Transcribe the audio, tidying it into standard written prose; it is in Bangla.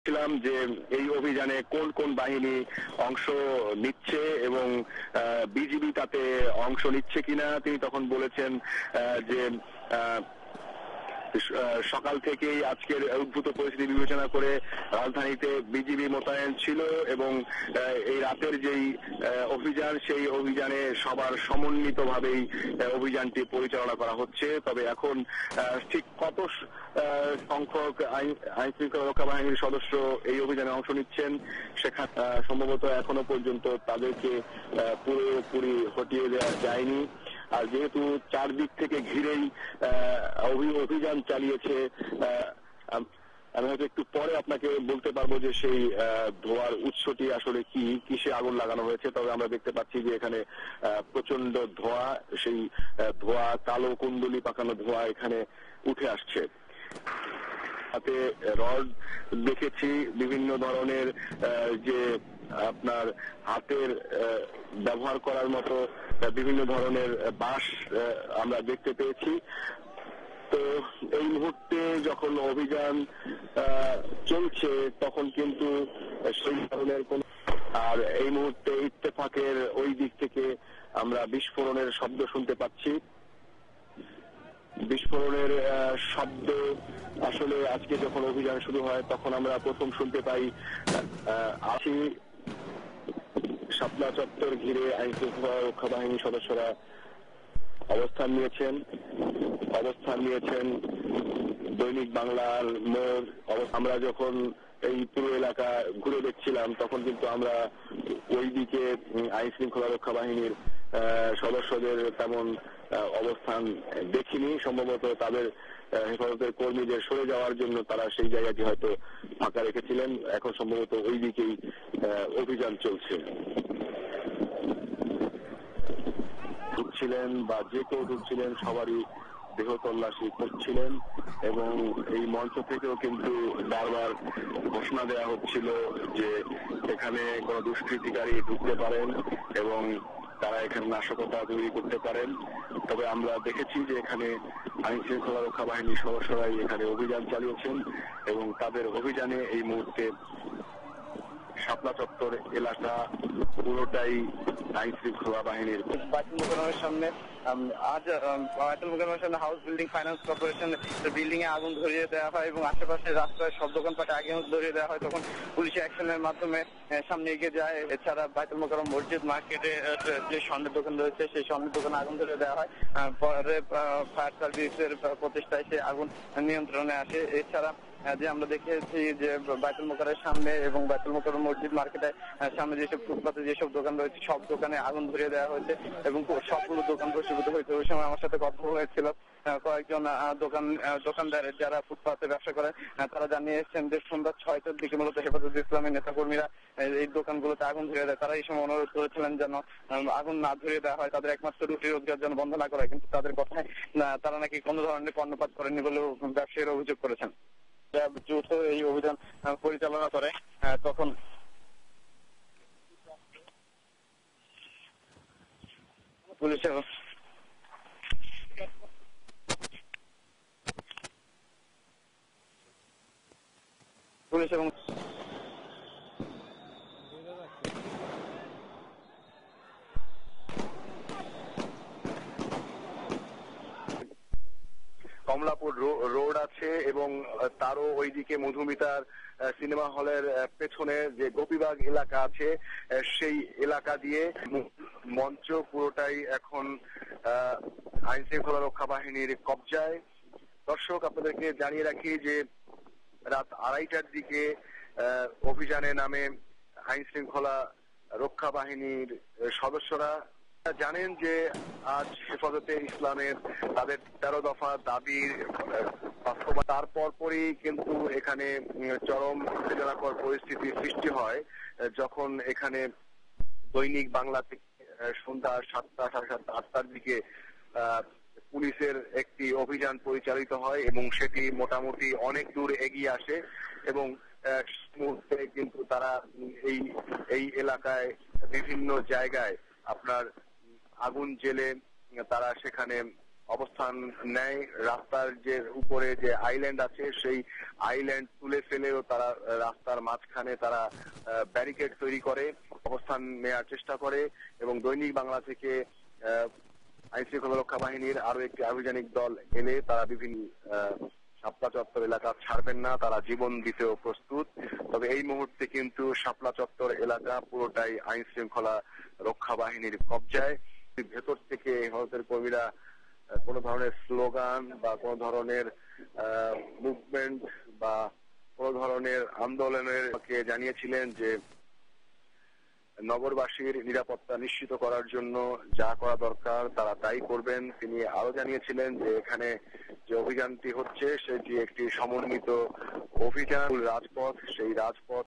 ছিলাম যে এই অভিযানে কোন কোন বাহিনী অংশ নিচ্ছে এবং বিজিবি তাতে অংশ নিচ্ছে কিনা। তিনি তখন বলেছেন যে সকাল থেকেই আজকের উদ্ভূত পরিস্থিতি বিবেচনা করে রাজধানীতে বিজিবি মোতায়েন ছিল এবং এই রাতের যেই অভিযান সেই অভিযানে সবার সমন্বিতভাবেই অভিযানটি পরিচালনা করা হচ্ছে। তবে এখন ঠিক কত সংখ্যক আইন শৃঙ্খলা রক্ষা বাহিনীর সদস্য এই অভিযানে অংশ নিচ্ছেন সেখানে সম্ভবত এখনো পর্যন্ত তাদেরকে পুরোপুরি হটিয়ে দেওয়া যায়নি। আর যেহেতু চারদিক থেকে ঘিরেই অভিযান চালিয়েছে, আমি হয়তো একটু পরে আপনাকে বলতে পারবো যে সেই ধোঁয়ার উৎসটি আসলে কি, কিসে আগুন লাগানো হয়েছে। তবে আমরা দেখতে পাচ্ছি যে এখানে প্রচন্ড ধোঁয়া, সেই ধোঁয়া কালো কুণ্ডলি পাকানো ধোঁয়া এখানে উঠে আসছে। হাতে রড দেখেছি, বিভিন্ন ধরনের যে আপনার হাতের ব্যবহার করার মতো বিভিন্ন ধরনের বাঁশ আমরা দেখতে পেয়েছি। তো এই মুহূর্তে যখন অভিযান চলছে তখন কিন্তু সেই ধরনের কোন, আর এই মুহূর্তে ইত্তেফাকের ওই দিক থেকে আমরা বিস্ফোরণের শব্দ শুনতে পাচ্ছি। বিস্ফোরণের শব্দ আসলে আজকে যখন অভিযান শুরু হয় তখন আমরা প্রথম শুনতে পাই। শাপলা চত্বর ঘিরে আইন শৃঙ্খলা রক্ষা বাহিনীর সদস্যরা অবস্থান নিয়েছেন। দৈনিক বাংলার মোড়, আমরা যখন এই পুরো এলাকা ঘুরে দেখছিলাম তখন কিন্তু আমরা ওই দিকে আইন শৃঙ্খলা রক্ষা বাহিনীর সদস্যদের তেমন অবস্থান দেখিনি। সম্ভবত তাদের হেফাজতের কর্মীদের সরে যাওয়ার জন্য তারা সেই জায়গাটি হয়তো ফাঁকা রেখেছিলেন। এখন সম্ভবত ওই দিকেই অভিযান চলছে। ঢুকছিলেন বা যে কেউ ঢুকছিলেন সবারই দেহ তল্লাশি করছিলেন এবং এই মঞ্চ থেকেও কিন্তু বারবার ঘোষণা দেওয়া হচ্ছিল যে এখানে কোনো দুষ্কৃতিকারী ঢুকতে পারেন এবং তারা এখানে নাশকতা তৈরি করতে পারেন। তবে আমরা দেখেছি যে এখানে আইন শৃঙ্খলা রক্ষা বাহিনীর সদস্যরাই এখানে অভিযান চালিয়েছেন এবং তাদের অভিযানে এই মুহূর্তে শাপলা চত্বর এলাকা পুরোটাই আইন শৃঙ্খলা বাহিনীর। বায়তুল মোকাররমের সামনে আজ বায়তুল মোকাররমের সামনে house building finance corporation building এ আগুন ধরিয়ে দেওয়া হয় এবং আশেপাশে রাস্তায় সব দোকানপাটে আগুন ধরিয়ে দেওয়া হয়। তখন পুলিশ অ্যাকশনের মাধ্যমে সামনে এগিয়ে যায়। এছাড়া বায়তুল মোকাররম মসজিদ মার্কেটে যে স্বর্ণের দোকান রয়েছে সেই স্বর্ণের দোকানে আগুন ধরিয়ে দেওয়া হয়। পরে ফায়ার সার্ভিসের প্রচেষ্টায় সে আগুন নিয়ন্ত্রণে আসে। এছাড়া যে আমরা দেখেছি যে বায়তুল মোকাররমের সামনে এবং বায়তুল মোকাররম মসজিদ মার্কেটের সামনে যেসব ফুটপাতে যেসব দোকান রয়েছে সব দোকানে আগুন ধরিয়ে দেওয়া হয়েছে এবং সবগুলো দোকান প্রস্ফুটিত হয়েছে। ওই সময় আমার সাথে কথা হয়েছিল কয়েকজন দোকানদার যারা ফুটপাতে ব্যবসা করে, তারা জানিয়েছেন যে সন্ধ্যা 6টার দিকে মূলত হেফাজতে ইসলামের নেতাকর্মীরা এই দোকানগুলোতে আগুন ধরিয়ে দেয়। তারা এই সময় অনুরোধ করেছিলেন যেন আগুন না ধরিয়ে দেওয়া হয়, তাদের একমাত্র রুটি রোজগার যেন বন্ধ না করা হয়। কিন্তু তাদের কথায় তারা নাকি কোনো ধরনের কর্ণপাত করেনি বলেও ব্যবসায়ীরা অভিযোগ করেছেন। দ্রুত এই অভিযান পরিচালনা করে তখন পুলিশ এবং কমলাপুর রোড আছে এবং তারও ওইদিকে মধুমিতার সিনেমা হলের পেছনে যে গোপীবাগ এলাকা আছে সেই এলাকা দিয়ে মঞ্চ পুরোটাই এখন আইন শৃঙ্খলা রক্ষা বাহিনীর কবজায়। দর্শক, আপনাদেরকে জানিয়ে রাখি যে রাত 2:30টার দিকে অভিযানে নামে আইন শৃঙ্খলা রক্ষা বাহিনীর সদস্যরা। জানেন যে আজ হেফাজতে ইসলামের তাদের 13 দফা দাবির বাস্তবায়ন, তারপর পরই কিন্তু এখানে চরম উত্তেজনাকর পরিস্থিতির সৃষ্টি হয় যখন এখানে দৈনিক বাংলা থেকে সন্ধ্যা 7টা, 7:30, 8টার দিকে পুলিশের একটি অভিযান পরিচালিত হয় এবং সেটি মোটামুটি অনেক দূর এগিয়ে আসে এবং মুহূর্তে কিন্তু তারা এই এলাকায় বিভিন্ন জায়গায় আপনার আগুন জেলে তারা সেখানে অবস্থান নেয়। রাস্তার যে উপরে যে আইল্যান্ড আছে সেই আইল্যান্ড তুলে ফেলেও তারা রাস্তার মাঝখানে তারা ব্যারিকেড তৈরি করে অবস্থান নেওয়ার চেষ্টা করে এবং দৈনিক বাংলা থেকে আইন শৃঙ্খলা রক্ষা বাহিনীর আরো একটি আভিযানিক দল এলে তারা বিভিন্ন শাপলা চত্বর এলাকা ছাড়বেন না, তারা জীবন দিতেও প্রস্তুত। তবে এই মুহূর্তে কিন্তু শাপলা চত্বর এলাকা পুরোটাই আইন শৃঙ্খলা রক্ষা বাহিনীর কবজায়। ভেতর থেকে হেফাজতের কর্মীরা কোন ধরনের স্লোগান বা কোন ধরনের মুভমেন্ট বা কোন ধরনের আন্দোলনের জানিয়েছিলেন যে নগরবাসীর নিরাপত্তা নিশ্চিত করার জন্য যা করা দরকার তারা তাই করবেন। তিনি আরো জানিয়েছিলেন যে এখানে যে অভিযানটি হচ্ছে সেটি একটি সমন্বিত অভিযান। রাজপথ, সেই রাজপথ